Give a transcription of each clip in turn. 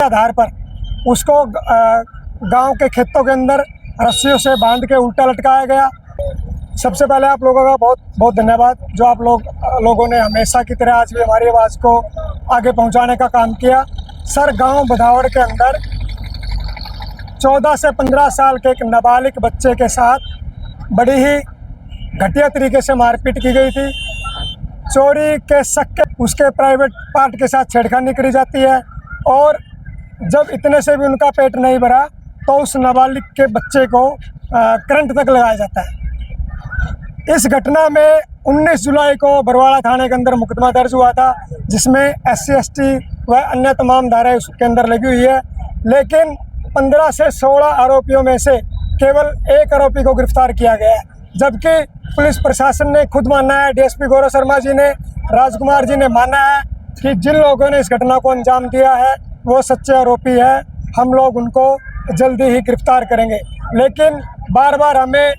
आधार पर उसको गांव के खेतों के अंदर रस्सियों से बांध के उल्टा लटकाया गया। सबसे पहले आप लोगों का बहुत बहुत धन्यवाद, जो आप लोगों ने हमेशा की तरह आज भी हमारी आवाज़ को आगे पहुंचाने का काम किया। सर, गांव बधावड़ के अंदर 14 से 15 साल के एक नाबालिग बच्चे के साथ बड़ी ही घटिया तरीके से मारपीट की गई थी। चोरी के शक के उसके प्राइवेट पार्ट के साथ छेड़खानी करी जाती है, और जब इतने से भी उनका पेट नहीं भरा तो उस नाबालिग के बच्चे को करंट तक लगाया जाता है। इस घटना में 19 जुलाई को बरवाड़ा थाने के अंदर मुकदमा दर्ज हुआ था, जिसमें SC ST व अन्य तमाम धाराएं उसके अंदर लगी हुई है। लेकिन 15 से 16 आरोपियों में से केवल एक आरोपी को गिरफ्तार किया गया है, जबकि पुलिस प्रशासन ने खुद माना है, DSP गौरव शर्मा जी ने, राजकुमार जी ने माना है कि जिन लोगों ने इस घटना को अंजाम दिया है वो सच्चे आरोपी है। हम लोग उनको जल्दी ही गिरफ्तार करेंगे। लेकिन बार बार हमें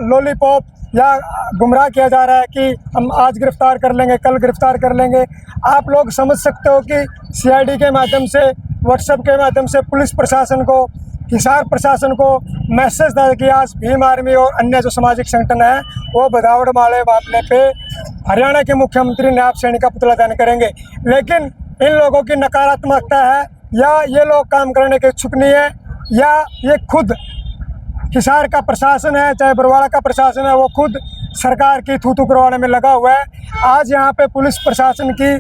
लॉलीपॉप या गुमराह किया जा रहा है कि हम आज गिरफ्तार कर लेंगे, कल गिरफ्तार कर लेंगे। आप लोग समझ सकते हो कि CID के माध्यम से, व्हाट्सएप के माध्यम से पुलिस प्रशासन को, हिसार प्रशासन को मैसेज था कि आज भीम आर्मी और अन्य जो सामाजिक संगठन है वो बधावड़ वाले मामले पे हरियाणा के मुख्यमंत्री नायब सैनिक का पुतला दहन करेंगे। लेकिन इन लोगों की नकारात्मकता है, या ये लोग काम करने के इच्छुक नहीं है, या ये खुद हिसार का प्रशासन है, चाहे बरवाड़ा का प्रशासन है, वो खुद सरकार की थू-थू करवाने में लगा हुआ है। आज यहाँ पे पुलिस प्रशासन की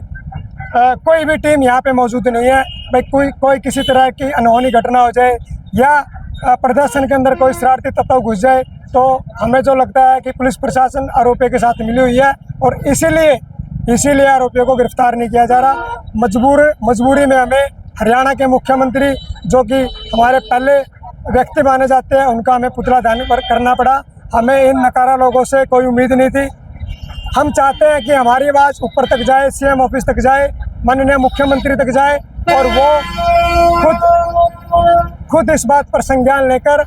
कोई भी टीम यहाँ पे मौजूद नहीं है। भाई कोई किसी तरह की अनहोनी घटना हो जाए या प्रदर्शन के अंदर कोई शरारती तत्व घुस जाए, तो हमें जो लगता है कि पुलिस प्रशासन आरोपियों के साथ मिली हुई है, और इसीलिए आरोपियों को गिरफ्तार नहीं किया जा रहा। मजबूरी में हमें हरियाणा के मुख्यमंत्री, जो कि हमारे पहले व्यक्ति माने जाते हैं, उनका हमें पुतला दहन करना पड़ा। हमें इन नकारा लोगों से कोई उम्मीद नहीं थी। हम चाहते हैं कि हमारी आवाज़ ऊपर तक जाए, CM ऑफिस तक जाए, माननीय मुख्यमंत्री तक जाए, और वो खुद इस बात पर संज्ञान लेकर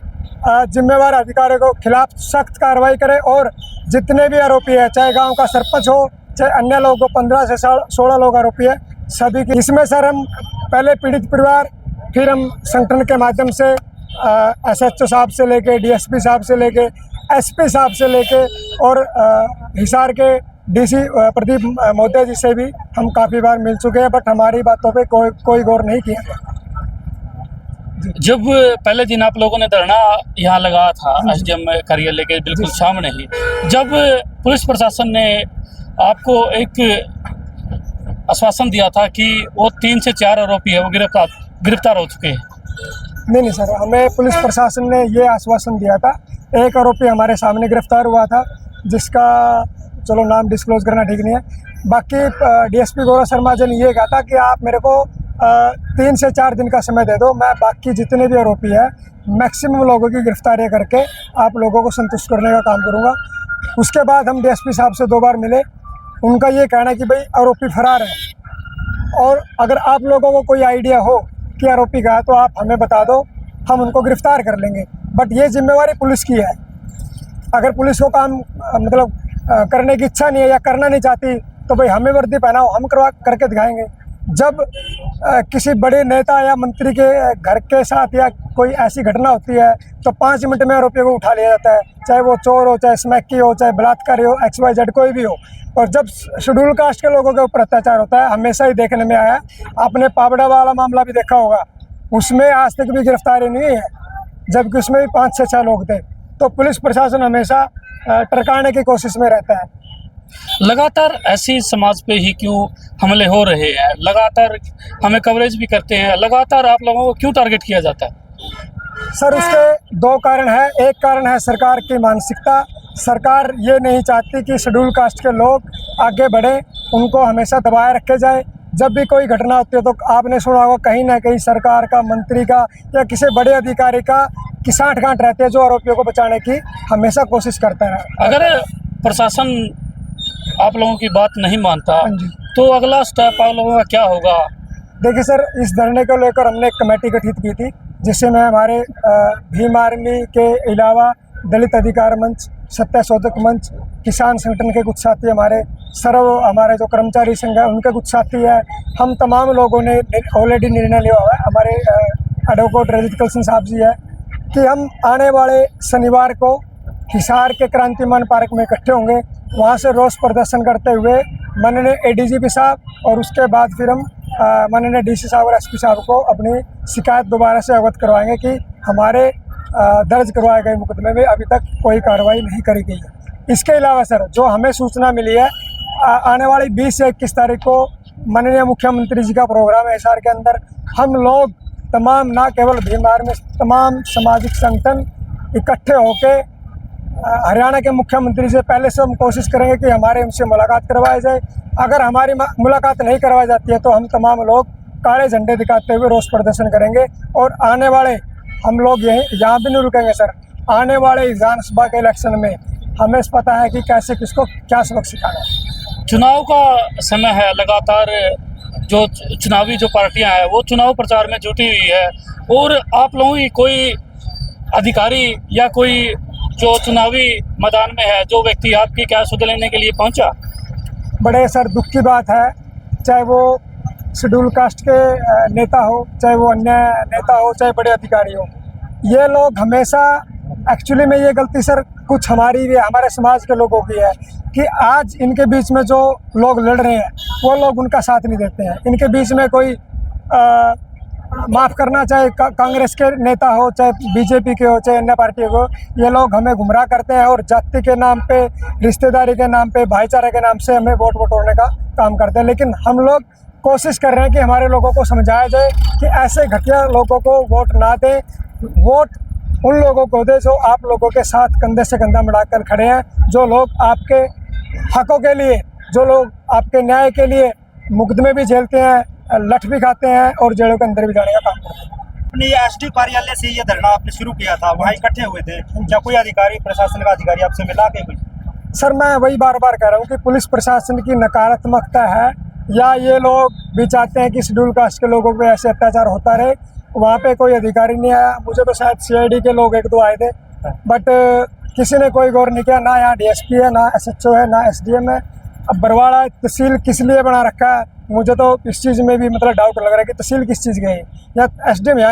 जिम्मेवार अधिकारियों के खिलाफ सख्त कार्रवाई करे, और जितने भी आरोपी है, चाहे गांव का सरपंच हो, चाहे अन्य लोगों, 15 से 16 लोग आरोपी है, सभी की। इसमें सर हम पहले पीड़ित परिवार, फिर हम संगठन के माध्यम से SHO साहब से लेके, DSP साहब से लेके, SP साहब से लेके, और हिसार के DC प्रदीप महोदय जी से भी हम काफ़ी बार मिल चुके हैं, बट हमारी बातों पे कोई गौर नहीं किया गया। जब पहले दिन आप लोगों ने धरना यहाँ लगाया था SDM कार्यालय के बिल्कुल सामने ही, जब पुलिस प्रशासन ने आपको एक आश्वासन दिया था कि वो 3 से 4 आरोपी है वो गिरफ्तार हो चुके हैं? नहीं सर, हमें पुलिस प्रशासन ने ये आश्वासन दिया था। एक आरोपी हमारे सामने गिरफ्तार हुआ था, जिसका चलो नाम डिस्क्लोज करना ठीक नहीं है। बाकी DSP गौरव शर्मा जी ने ये कहा था कि आप मेरे को 3 से 4 दिन का समय दे दो, मैं बाकी जितने भी आरोपी है मैक्सिमम लोगों की गिरफ्तारी करके आप लोगों को संतुष्ट करने का काम करूँगा। उसके बाद हम DSP साहब से 2 बार मिले। उनका ये कहना है कि भाई आरोपी फरार है, और अगर आप लोगों को कोई आइडिया हो कि आरोपी का है तो आप हमें बता दो, हम उनको गिरफ्तार कर लेंगे। बट ये जिम्मेवारी पुलिस की है। अगर पुलिस को काम मतलब करने की इच्छा नहीं है या करना नहीं चाहती, तो भाई हमें वर्दी पहनाओ, हम करके दिखाएंगे। जब किसी बड़े नेता या मंत्री के घर के साथ या कोई ऐसी घटना होती है, तो 5 मिनट में आरोपियों को उठा लिया जाता है, चाहे वो चोर हो, चाहे स्मैकी हो, चाहे बलात्कारी हो, XYZ कोई भी हो। और जब शेड्यूल कास्ट के लोगों के ऊपर अत्याचार होता है, हमेशा ही देखने में आया है। आपने पाबड़ा वाला मामला भी देखा होगा, उसमें आज तक भी गिरफ्तारी नहीं है, जबकि उसमें भी 5 से 6 लोग थे। तो पुलिस प्रशासन हमेशा टरकाने की कोशिश में रहता है। लगातार ऐसी समाज पे ही क्यों हमले हो रहे हैं? लगातार हमें कवरेज भी करते हैं, लगातार आप लोगों को क्यों टारगेट किया जाता है? सर, उसके 2 कारण हैं। एक कारण है सरकार की मानसिकता। सरकार ये नहीं चाहती कि शेड्यूल कास्ट के लोग आगे बढ़े, उनको हमेशा दबाए रखे जाए। जब भी कोई घटना होती है तो आपने सुना होगा कहीं ना कहीं सरकार का, मंत्री का या किसी बड़े अधिकारी का की साँठ-गाँठ रहती है, जो आरोपियों को बचाने की हमेशा कोशिश करता है। अगर प्रशासन आप लोगों की बात नहीं मानता तो अगला स्टेप आप लोगों का क्या होगा? देखिए सर, इस धरने को लेकर हमने एक कमेटी गठित की थी, जिससे मैं हमारे भीम आर्मी के अलावा दलित अधिकार मंच, सत्य शोधक मंच, किसान संगठन के कुछ साथी, हमारे सर्व हमारे जो कर्मचारी संघ है उनके कुछ साथी है, हम तमाम लोगों ने ऑलरेडी निर्णय लिया हुआ है। हमारे एडवोकेट रजत कलसन साहब जी है कि हम आने वाले शनिवार को हिसार के क्रांतिमान पार्क में इकट्ठे होंगे। वहाँ से रोष प्रदर्शन करते हुए माननीय एडीजीपी साहब और उसके बाद फिर हम माननीय डीसी साहब और एसपी साहब को अपनी शिकायत दोबारा से अवगत करवाएंगे कि हमारे दर्ज करवाए गए मुकदमे में अभी तक कोई कार्रवाई नहीं करी गई है। इसके अलावा सर जो हमें सूचना मिली है आने वाली 20 से 21 तारीख को माननीय मुख्यमंत्री जी का प्रोग्राम है हिसार के अंदर। हम लोग तमाम, ना केवल भीमबार में, तमाम सामाजिक संगठन इकट्ठे होकर हरियाणा के मुख्यमंत्री से पहले से हम कोशिश करेंगे कि हमारे उनसे मुलाकात करवाई जाए। अगर हमारी मुलाकात नहीं करवाई जाती है तो हम तमाम लोग काले झंडे दिखाते हुए रोष प्रदर्शन करेंगे। और आने वाले हम लोग यहाँ भी नहीं रुकेंगे सर। आने वाले विधानसभा के इलेक्शन में हमें पता है कि कैसे किसको क्या सबक सिखाना है। चुनाव का समय है, लगातार जो चुनावी जो पार्टियां हैं वो चुनाव प्रचार में जुटी हुई है, और आप लोगों की कोई अधिकारी या कोई जो चुनावी मैदान में है जो व्यक्ति आपकी क्या सुध लेने के लिए पहुंचा? बड़े सर दुख की बात है, चाहे वो शेड्यूल कास्ट के नेता हो, चाहे वो अन्य नेता हो, चाहे बड़े अधिकारी हो, ये लोग हमेशा एक्चुअली में ये गलती सर कुछ हमारी भी, हमारे समाज के लोगों की है कि आज इनके बीच में जो लोग लड़ रहे हैं वो लोग उनका साथ नहीं देते हैं। इनके बीच में कोई माफ़ करना, चाहे कांग्रेस के नेता हो, चाहे बीजेपी के हो, चाहे अन्य पार्टी हो, ये लोग हमें गुमराह करते हैं और जाति के नाम पे, रिश्तेदारी के नाम पे, भाईचारे के नाम से हमें वोट बटोरने का काम करते हैं। लेकिन हम लोग कोशिश कर रहे हैं कि हमारे लोगों को समझाया जाए कि ऐसे घटिया लोगों को वोट ना दें। वोट उन लोगों को दे जो आप लोगों के साथ कंधे से कंधा मिलाकर खड़े हैं, जो लोग आपके हकों के लिए, जो लोग आपके न्याय के लिए मुकदमे भी झेलते हैं, लठ भी खाते हैं और जेलों के अंदर भी जाने का काम करते हैं। अपने एसडी कार्यालय से ये धरना आपने शुरू किया था, वहाँ इकट्ठे हुए थे, क्या कोई अधिकारी, प्रशासन का अधिकारी आपसे मिला के कुछ? सर मैं वही बार बार कह रहा हूँ कि पुलिस प्रशासन की नकारात्मकता है, या ये लोग भी चाहते हैं कि शेड्यूल कास्ट के लोगों पे ऐसे अत्याचार होता रहे। वहाँ पे कोई अधिकारी नहीं आया, मुझे तो शायद सीआईडी के लोग 1-2 आए थे, बट किसी ने कोई गौर नहीं किया। ना यहाँ डीएसपी है, ना एसएचओ है, ना एसडीएम है। अब बरवाड़ा तहसील किस लिए बना रखा है, मुझे तो इस चीज़ में भी मतलब डाउट लग रहा है कि तहसील किस चीज़ की है, या एसडीएम है।